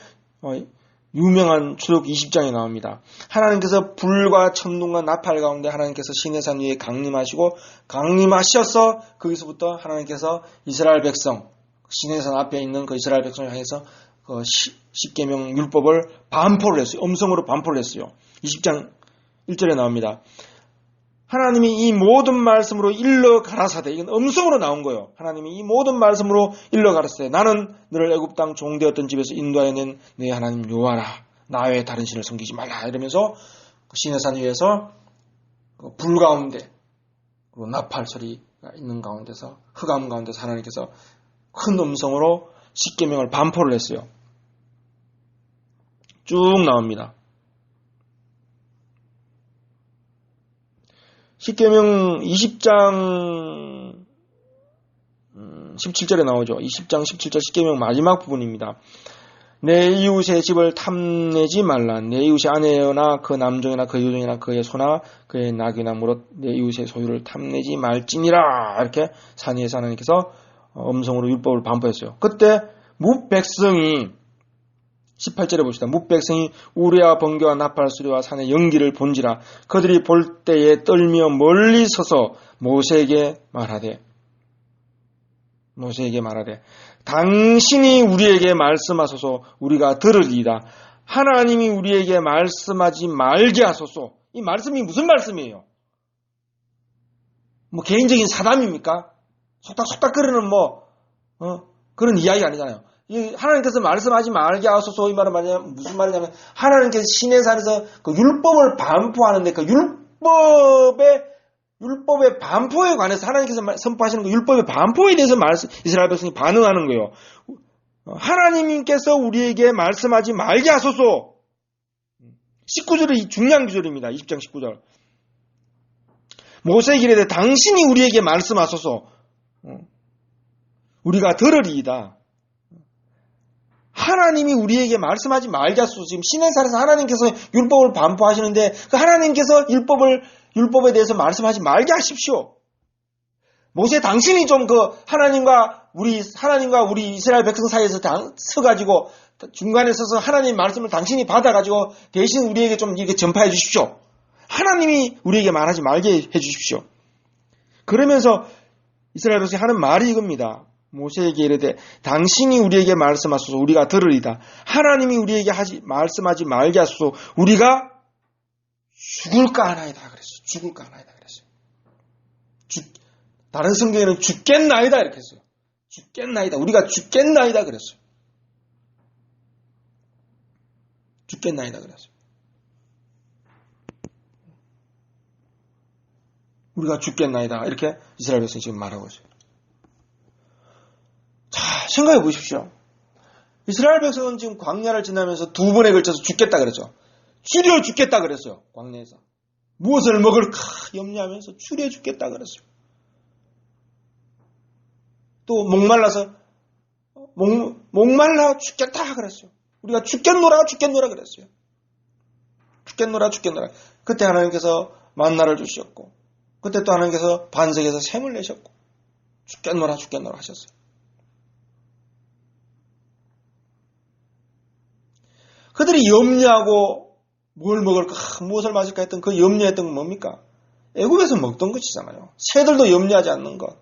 유명한 출애굽기 20장에 나옵니다. 하나님께서 불과 천둥과 나팔 가운데 하나님께서 시내산 위에 강림하셔서 거기서부터 하나님께서 이스라엘 백성 시내산 앞에 있는 그 이스라엘 백성을 향해서 그 십계명 율법을 반포를 했어요. 음성으로 반포를 했어요. 20장 1절에 나옵니다. 하나님이 이 모든 말씀으로 일러 가라사대. 이건 음성으로 나온 거예요. 하나님이 이 모든 말씀으로 일러 가라사대. 나는 너를 애굽 땅 종되었던 집에서 인도하여 낸 네 하나님 여호와라. 나 외에 다른 신을 섬기지 말라. 이러면서 그 시내산 위에서 그 불 가운데 그리고 나팔 소리가 있는 가운데서 흑암 가운데서 하나님께서 큰 음성으로 십계명을 반포를 했어요. 쭉 나옵니다. 십계명 20장 17절에 나오죠. 20장 17절 십계명 마지막 부분입니다. 내 이웃의 집을 탐내지 말라. 내 이웃의 아내나 그 남종이나 그 여종이나 그의 소나 그의 낙이나 무릇 내 이웃의 소유를 탐내지 말지니라. 이렇게 산 위에서 하나님께서 음성으로 율법을 반포했어요. 그때 뭇백성이 18절에 봅시다. 뭇백성이 우레와 번개와 나팔 소리와 산의 연기를 본지라. 그들이 볼 때에 떨며 멀리 서서 모세에게 말하되 당신이 우리에게 말씀하소서 우리가 들으리이다. 하나님이 우리에게 말씀하지 말게 하소서. 이 말씀이 무슨 말씀이에요? 뭐 개인적인 사담입니까? 속닥속닥거리는 그런 이야기 아니잖아요. 하나님께서 말씀하지 말게 하소서 이 말은 무슨 말이냐면 하나님께서 시내산에서 그 율법을 반포하는데 그 율법의 반포에 관해서 하나님께서 선포하시는 그 율법의 반포에 대해서 이스라엘 백성이 반응하는 거예요. 하나님께서 우리에게 말씀하지 말게 하소서. 19절이 중요한 구절입니다. 20장 19절. 모세에게 이르되 당신이 우리에게 말씀하소서 우리가 들으리이다. 하나님이 우리에게 말씀하지 말게 하소서. 지금 시내산에서 하나님께서 율법을 반포하시는데 그 하나님께서 율법에 대해서 말씀하지 말게 하십시오. 모세 당신이 좀 하나님과 우리 이스라엘 백성 사이에서 서가지고 중간에 서서 하나님 말씀을 당신이 받아가지고 대신 우리에게 좀 이렇게 전파해 주십시오. 하나님이 우리에게 말하지 말게 해 주십시오. 그러면서 이스라엘 백성이 하는 말이 이겁니다. 모세에게 이르되 당신이 우리에게 말씀하소서 우리가 들으리다. 하나님이 우리에게 말씀하지 말게 하소서 우리가 죽을까 하나이다 그랬어요. 죽을까 하나이다 그랬어요. 다른 성경에는 죽겠나이다 이렇게 했어요. 죽겠나이다. 우리가 죽겠나이다 그랬어요. 죽겠나이다 그랬어요. 우리가 죽겠나이다 이렇게 이스라엘 백성이 지금 말하고 있어요. 자, 생각해 보십시오. 이스라엘 백성은 지금 광야를 지나면서 두 번에 걸쳐서 죽겠다 그랬죠. 추려 죽겠다 그랬어요. 광야에서. 무엇을 먹을까 염려하면서 추려 죽겠다 그랬어요. 또 목말라서 목말라 죽겠다 그랬어요. 우리가 죽겠노라 그랬어요. 죽겠노라. 그때 하나님께서 만나를 주셨고 그때 또 하나님께서 반석에서 샘을 내셨고 죽겠노라 하셨어요. 그들이 염려하고 뭘 먹을까 무엇을 마실까 했던 그 염려했던 건 뭡니까? 애굽에서 먹던 것이잖아요. 새들도 염려하지 않는 것.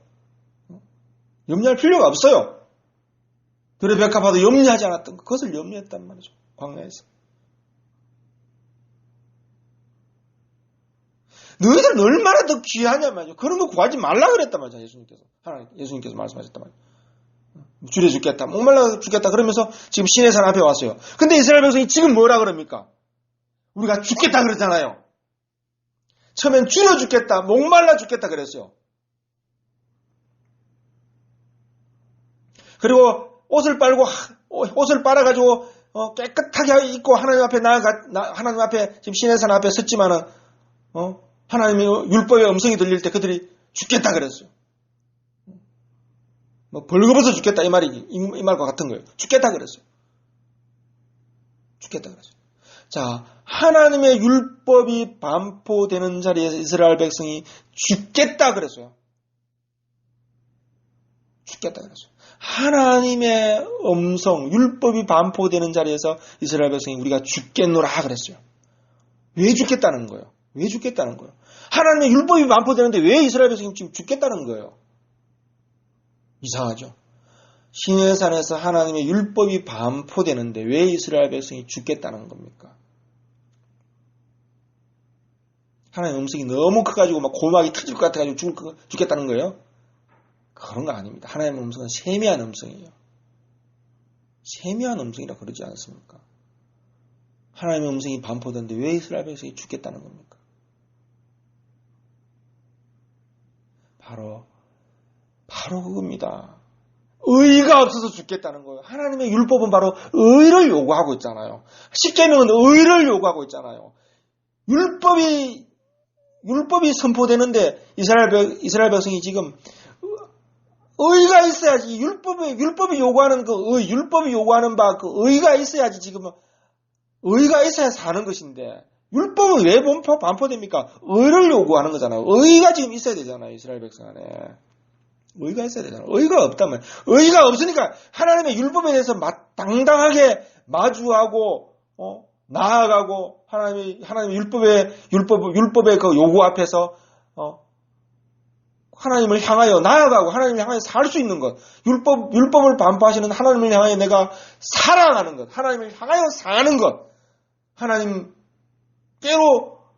염려할 필요가 없어요. 들의 백합화도 염려하지 않았던 것. 그것을 염려했단 말이죠. 광야에서. 너희들은 얼마나 더 귀하냐 말이죠. 그런 거 구하지 말라 그랬단 말이죠. 예수님께서 말씀하셨단 말이죠. 줄여 죽겠다. 목말라 죽겠다. 그러면서 지금 시내산 앞에 왔어요. 근데 이스라엘 백성이 지금 뭐라 그럽니까? 우리가 죽겠다 그랬잖아요. 처음엔 줄여 죽겠다, 목말라 죽겠다 그랬어요. 그리고 옷을 빨아가지고 깨끗하게 입고 하나님 앞에 하나님 앞에 지금 시내산 앞에 섰지만은 하나님의 율법의 음성이 들릴 때 그들이 죽겠다 그랬어요. 뭐 벌거벗어 죽겠다 이 말과 같은 거예요. 죽겠다 그랬어요. 죽겠다 그랬어요. 자, 하나님의 율법이 반포되는 자리에서 이스라엘 백성이 죽겠다 그랬어요. 죽겠다 그랬어요. 하나님의 음성, 율법이 반포되는 자리에서 이스라엘 백성이 우리가 죽겠노라 그랬어요. 왜 죽겠다는 거예요? 왜 죽겠다는 거예요? 하나님의 율법이 반포되는데 왜 이스라엘 백성이 지금 죽겠다는 거예요? 이상하죠? 시내산에서 하나님의 율법이 반포되는데 왜 이스라엘 백성이 죽겠다는 겁니까? 하나님의 음성이 너무 커가지고 막 고막이 터질 것 같아가지고 죽겠다는 거예요? 그런 거 아닙니다. 하나님의 음성은 세미한 음성이에요. 세미한 음성이라 그러지 않습니까? 하나님의 음성이 반포되는데 왜 이스라엘 백성이 죽겠다는 겁니까? 바로 그겁니다. 의가 없어서 죽겠다는 거예요. 하나님의 율법은 바로 의를 요구하고 있잖아요. 십계명은 의를 요구하고 있잖아요. 율법이 선포되는데 이스라엘 백성이 지금 의가 있어야지. 율법이 요구하는 율법이 요구하는 바 그 의가 있어야지 지금 의가 있어야 사는 것인데 율법은 왜 반포됩니까? 의를 요구하는 거잖아요. 의가 지금 있어야 되잖아요. 이스라엘 백성 안에. 의가 있어야 되잖아요. 의가 없다면 의가 없으니까 하나님의 율법에 대해서 당당하게 마주하고 나아가고 하나님의 율법의 그 요구 앞에서 하나님을 향하여 나아가고 하나님을 향하여 살 수 있는 것. 율법을 반포하시는 하나님을 향하여 내가 살아가는 것. 하나님을 향하여 사는 것. 하나님께로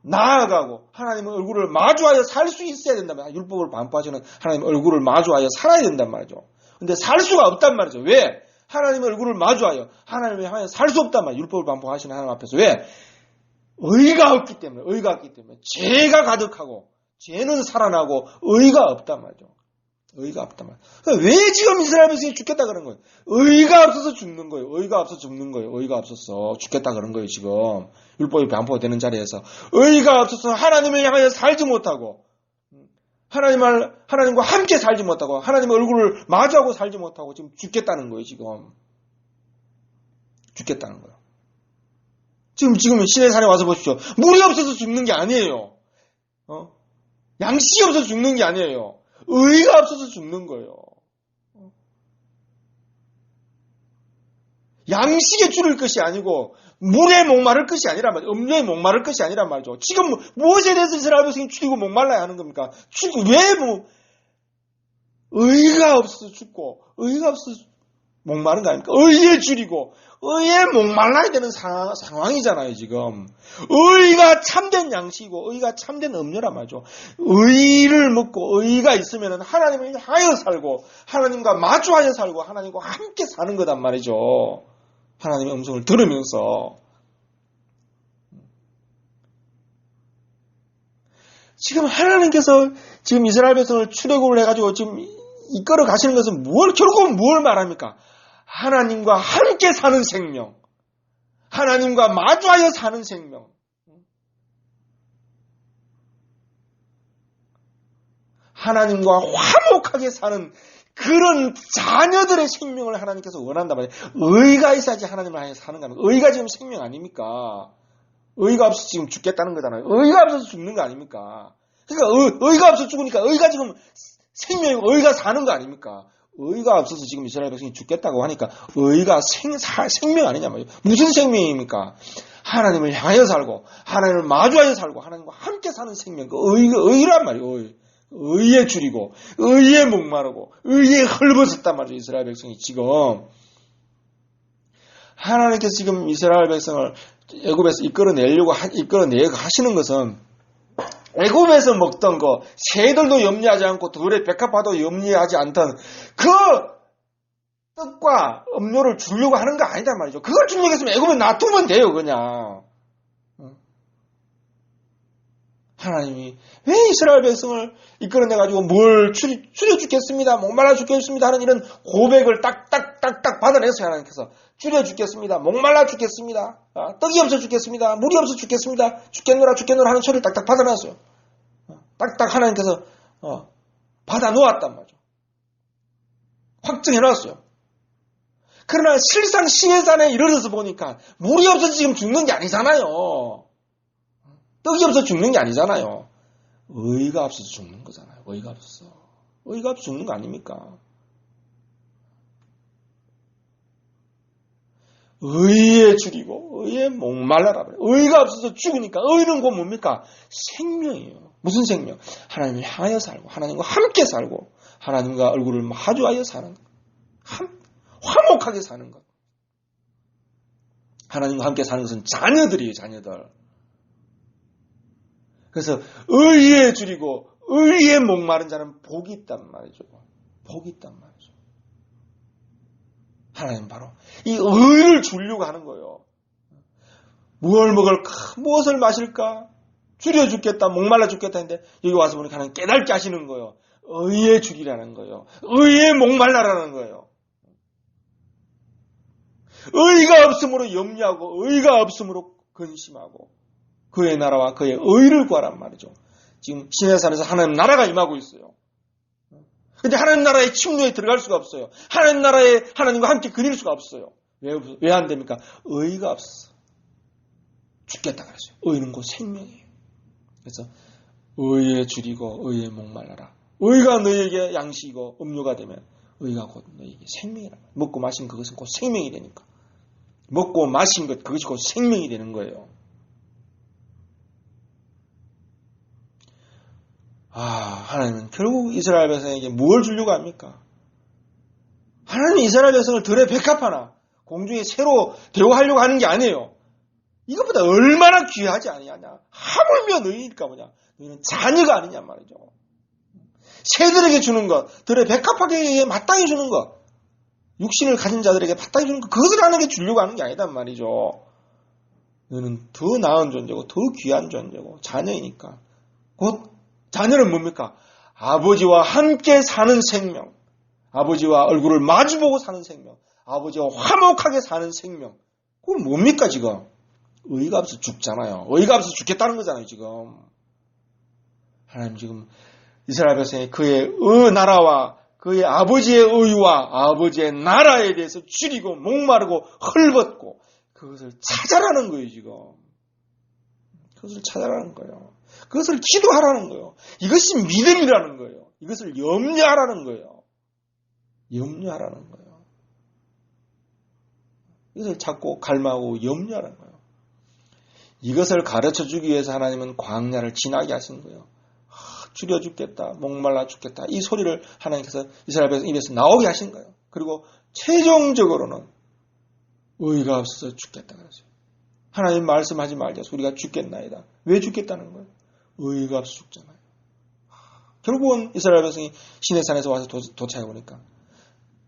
나아가고 하나님의 얼굴을 마주하여 살 수 있어야 된단 말이에요. 율법을 반포하시는 하나님의 얼굴을 마주하여 살아야 된단 말이죠. 근데 살 수가 없단 말이죠. 왜? 하나님의 얼굴을 마주하여 하나님을 향하여 살 수 없단 말이에요. 율법을 반포하시는 하나님 앞에서. 왜? 의가 없기 때문에. 죄가 가득하고 죄는 살아나고 의가 없단 말이죠. 의가 없단 말이에요. 그러니까 왜 지금 이스라엘 백성이 죽겠다 그런 거예요? 의가 없어서 죽는 거예요. 의가 없어서 죽겠다 그런 거예요. 지금 율법이 반포되는 자리에서 의가 없어서 하나님을 향하여 살지 못하고 하나님과 함께 살지 못하고 하나님의 얼굴을 마주하고 살지 못하고 지금 죽겠다는 거예요. 지금 죽겠다는 거예요. 지금 시내산에 와서 보십시오. 물이 없어서 죽는 게 아니에요. 양식이 없어서 죽는 게 아니에요. 의가 없어서 죽는 거예요. 양식에 줄일 것이 아니고 물에 목마를 것이 아니란 말이죠. 음료에 목마를 것이 아니란 말이죠. 지금 무엇에 대해서 이스라엘 백성이 죽이고 목말라야 하는 겁니까? 의가 없어서 죽고 의가 없어서 목마른 거 아닙니까? 의에 줄이고 의에 목말라야 되는 상황이잖아요. 지금 의가 참된 양식이고 의가 참된 음료란 말이죠. 의를 먹고 의가 있으면 하나님을 향하여 살고 하나님과 마주하여 살고 하나님과 함께 사는 거단 말이죠. 하나님의 음성을 들으면서 지금 하나님께서 지금 이스라엘 백성을 출애굽을 해가지고 지금 이끌어 가시는 것은 결국은 뭘 말합니까? 하나님과 함께 사는 생명, 하나님과 마주하여 사는 생명, 하나님과 화목하게 사는 그런 자녀들의 생명을 하나님께서 원한단 말이에요. 의가 있어야지 하나님을 향해 사는 겁니다. 의가 지금 생명 아닙니까? 의가 없어서 지금 죽겠다는 거잖아요. 의가 없어서 죽는 거 아닙니까? 그러니까 의가 없어서 죽으니까 의가 지금 생명이고 의가 사는 거 아닙니까? 의가 없어서 지금 이스라엘 백성이 죽겠다고 하니까 의가 생명 아니냐 말이에요. 무슨 생명입니까? 하나님을 향하여 살고 하나님을 마주하여 살고 하나님과 함께 사는 생명. 그 의란 말이에요. 의에 줄이고 의에 목마르고 의에 헐벗었단 말이죠. 이스라엘 백성이 지금 하나님께서 지금 이스라엘 백성을 애굽에서 이끌어내고 하시는 것은 애굽에서 먹던 거 새들도 염려하지 않고 들의 백합화도 염려하지 않던 그 떡과 음료를 주려고 하는 거 아니단 말이죠. 그걸 주려고 했으면 애굽에 놔두면 돼요. 그냥 하나님이 왜 이스라엘 백성을 이끌어내가지고 뭘 줄여 죽겠습니다, 목말라 죽겠습니다 하는 이런 고백을 딱딱딱딱 받아내서 하나님께서 줄여 죽겠습니다, 목말라 죽겠습니다, 떡이 없어 죽겠습니다, 물이 없어 죽겠습니다, 죽겠노라 하는 소리를 딱딱 받아놨어요. 딱딱 하나님께서 받아 놓았단 말이죠. 확증해놨어요. 그러나 실상 시내산에 이르러서 보니까 물이 없어서 지금 죽는 게 아니잖아요. 떡이 없어서 죽는 게 아니잖아요. 의가 없어서 죽는 거잖아요. 의가 없어서 죽는 거 아닙니까? 의에 줄이고 의에 목말라라 그래요. 의가 없어서 죽으니까 의는 곧 뭡니까? 생명이에요. 무슨 생명? 하나님을 향하여 살고 하나님과 함께 살고 하나님과 얼굴을 마주하여 사는 것. 화목하게 사는 것. 하나님과 함께 사는 것은 자녀들이에요. 자녀들. 그래서 의에 줄이고 의에 목마른 자는 복이 있단 말이죠. 복이 있단 말이죠. 하나님 바로 이 의를 주려고 하는 거예요. 무엇을 먹을까? 무엇을 마실까? 줄여 죽겠다, 목말라 죽겠다 했는데 여기 와서 보니까 하나님 깨닫게 하시는 거예요. 의에 줄이라는 거예요. 의에 목말라라는 거예요. 의가 없으므로 염려하고 의가 없으므로 근심하고 그의 나라와 그의 의를 구하란 말이죠. 지금 시내산에서 하나님 나라가 임하고 있어요. 근데 하나님 나라의 침노에 들어갈 수가 없어요. 하나님 나라에 하나님과 함께 그릴 수가 없어요. 왜 안 됩니까? 의가 없어. 죽겠다 그랬어요. 의는 곧 생명이에요. 그래서 의에 줄이고 의에 목말라라. 의가 너에게 양식이고 음료가 되면 의가 곧 너에게 생명이라. 먹고 마신 그것은 곧 생명이 되니까. 먹고 마신 것 그것이 곧 생명이 되는 거예요. 하나님은 결국 이스라엘 백성에게 무엇을 주려고 합니까? 하나님은 이스라엘 백성을 들에 백합하나 공중에 새로 대우하려고 하는 게 아니에요. 이것보다 얼마나 귀하지 아니하냐. 하물며 너희니까 뭐냐. 너희는 자녀가 아니냐 말이죠. 새들에게 주는 것, 들에 백합하게 마땅히 주는 것, 육신을 가진 자들에게 마땅히 주는 것, 그것을 하나님께 주려고 하는 게 아니단 말이죠. 너는 더 나은 존재고 더 귀한 존재고 자녀이니까. 곧 자녀는 뭡니까? 아버지와 함께 사는 생명, 아버지와 얼굴을 마주보고 사는 생명, 아버지와 화목하게 사는 생명. 그건 뭡니까 지금? 의가 없어 죽잖아요. 의가 없어 죽겠다는 거잖아요 지금. 하나님 지금 이스라엘 백성이 그의 나라와 그의 아버지의 의와 아버지의 나라에 대해서 줄이고 목마르고 헐벗고 그것을 찾아라는 거예요 지금. 그것을 찾아라는 거예요. 그것을 기도하라는 거예요. 이것이 믿음이라는 거예요. 이것을 염려하라는 거예요. 염려하라는 거예요. 이것을 찾고 갈망하고 염려하라는 거예요. 이것을 가르쳐 주기 위해서 하나님은 광야를 지나게 하신 거예요. 줄여 죽겠다, 목말라 죽겠다. 이 소리를 하나님께서 이스라엘 백성 입에서 나오게 하신 거예요. 그리고 최종적으로는 의가 없어서 죽겠다 그랬어요. 하나님 말씀하지 말자. 우리가 죽겠나이다. 왜 죽겠다는 거예요? 의가 없어 죽잖아요. 결국은 이스라엘 백성이 시내산에서 와서 도착해 보니까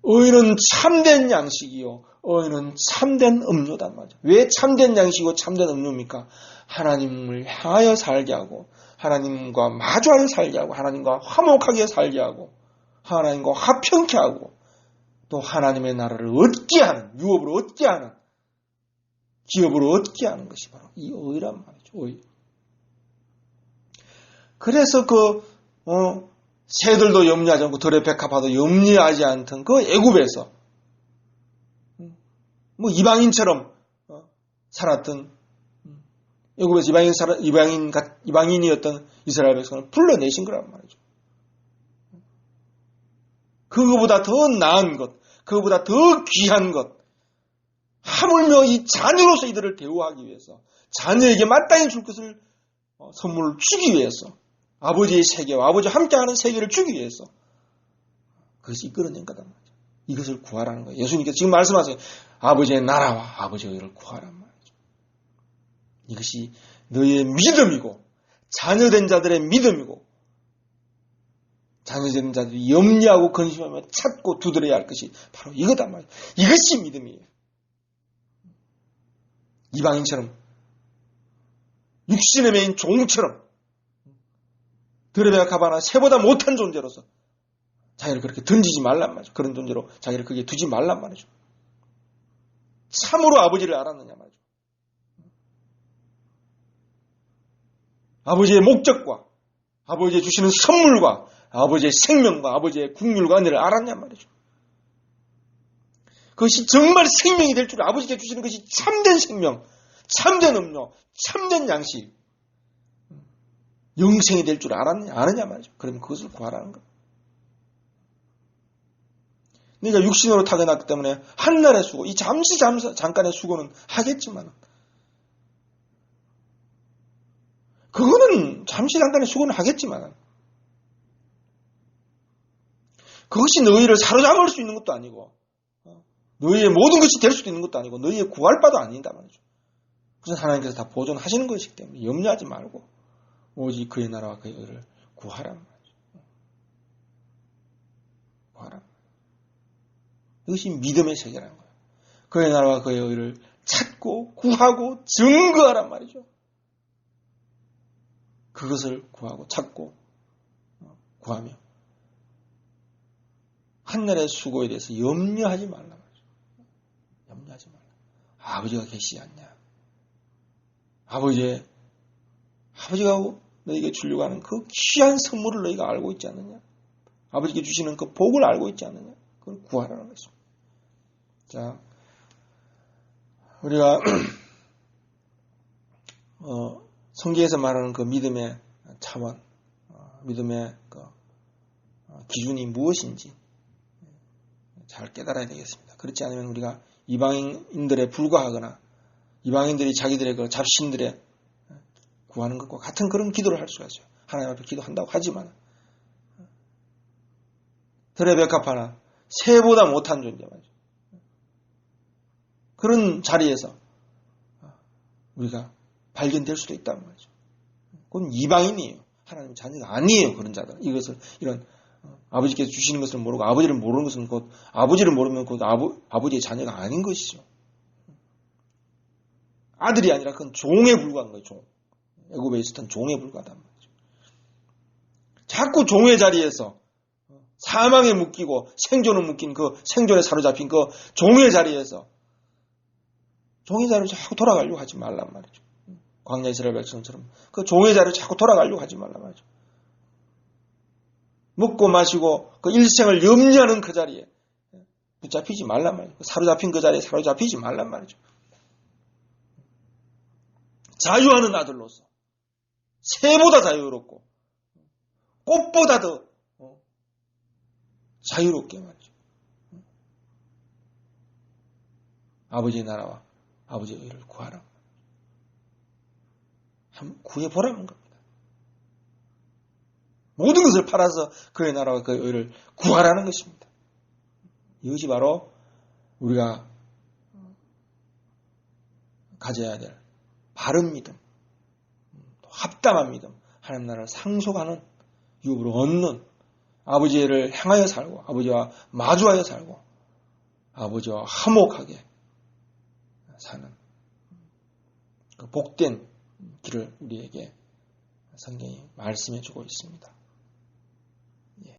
의는 참된 양식이요, 의는 참된 음료단 말이죠. 왜 참된 양식이고 참된 음료입니까? 하나님을 향하여 살게 하고 하나님과 마주하여 살게 하고 하나님과 화목하게 살게 하고 하나님과 화평케 하고 또 하나님의 나라를 얻게 하는, 유업으로 얻게 하는, 기업으로 얻게 하는 것이 바로 이 의란 말이죠. 의. 그래서 새들도 염려하지 않고 들의 백합화도 염려하지 않던 그 애굽에서 이방인처럼 살았던 애굽에서 이방인이었던 이스라엘 백성을 불러내신 거란 말이죠. 그거보다 더 나은 것, 그거보다 더 귀한 것, 하물며 이 자녀로서 이들을 대우하기 위해서 자녀에게 마땅히 줄 것을 선물을 주기 위해서 아버지의 세계와 아버지와 함께하는 세계를 주기 위해서 그것이 이끌어낸 거단 말이죠. 이것을 구하라는 거예요. 예수님께서 지금 말씀하세요. 아버지의 나라와 아버지의 의를 구하란 말이죠. 이것이 너의 믿음이고 자녀된 자들의 믿음이고 자녀된 자들이 염려하고 근심하며 찾고 두드려야 할 것이 바로 이거단 말이에요. 이것이 믿음이에요. 이방인처럼 육신의 매인 종처럼 드레베와 가바나 새보다 못한 존재로서 자기를 그렇게 던지지 말란 말이죠. 그런 존재로 자기를 거기에 두지 말란 말이죠. 참으로 아버지를 알았느냐 말이죠. 아버지의 목적과 아버지의 주시는 선물과 아버지의 생명과 아버지의 국률과 은혜를 알았냐 말이죠. 그것이 정말 생명이 될 줄 아버지께 주시는 것이 참된 생명, 참된 음료, 참된 양식, 영생이 될 줄 아느냐 말이죠. 그러면 그것을 구하라는 거예요. 네가 육신으로 타고났기 때문에 한날의 수고, 이 잠깐의 수고는 하겠지만 그거는 잠시 잠깐의 수고는 하겠지만 그것이 너희를 사로잡을 수 있는 것도 아니고 너희의 모든 것이 될 수도 있는 것도 아니고 너희의 구할 바도 아니다 말이죠. 그래서 하나님께서 다 보존하시는 것이기 때문에 염려하지 말고 오직 그의 나라와 그의 의를 구하란 말이죠. 구하란. 이것이 믿음의 세계라는 거예요. 그의 나라와 그의 의를 찾고 구하고 증거하란 말이죠. 그것을 구하고 찾고 구하며 한날의 수고에 대해서 염려하지 말란 말이죠. 염려하지 말라. 아버지가 계시지 않냐. 아버지가 너에게 주려고 하는 그 귀한 선물을 너희가 알고 있지 않느냐. 아버지께 주시는 그 복을 알고 있지 않느냐. 그걸 구하라는 것입니다. 자, 우리가 성경에서 말하는 그 믿음의 차원, 믿음의 그 기준이 무엇인지 잘 깨달아야 되겠습니다. 그렇지 않으면 우리가 이방인들에 불과하거나 이방인들이 자기들의 그 잡신들에 구하는 것과 같은 그런 기도를 할 수가 있어요. 하나님 앞에 기도한다고 하지만 드레베카파나 새보다 못한 존재 말이죠. 그런 자리에서 우리가 발견될 수도 있단 말이죠. 그건 이방인이에요. 하나님 자녀가 아니에요. 그런 자들은. 이런 아버지께서 주시는 것을 모르고 아버지를 모르는 것은 곧 아버지를 모르면 곧 아버지의 자녀가 아닌 것이죠. 아들이 아니라 그건 종에 불과한 거예요. 종. 애굽에 있었던 종에 불과하단 말이죠. 자꾸 종의 자리에서 사망에 묶이고 생존을 묶인 그 생존에 사로잡힌 그 종의 자리에서 종의 자리로 자꾸 돌아가려고 하지 말란 말이죠. 광야 이스라엘 백성처럼 그 종의 자리로 자꾸 돌아가려고 하지 말란 말이죠. 먹고 마시고 그 일생을 염려하는 그 자리에 붙잡히지 말란 말이죠. 사로잡힌 그 자리에 사로잡히지 말란 말이죠. 자유하는 아들로서 새보다 자유롭고 꽃보다 더 자유롭게 말이죠. 아버지의 나라와 아버지의 의를 구하라. 한번 구해보라는 겁니다. 모든 것을 팔아서 그의 나라와 그의 의를 구하라는 것입니다. 이것이 바로 우리가 가져야 될 바른 믿음, 합당한 믿음, 하나님 나라를 상속하는 유업으로 얻는 아버지를 향하여 살고 아버지와 마주하여 살고 아버지와 화목하게 사는 그 복된 길을 우리에게 성경이 말씀해 주고 있습니다.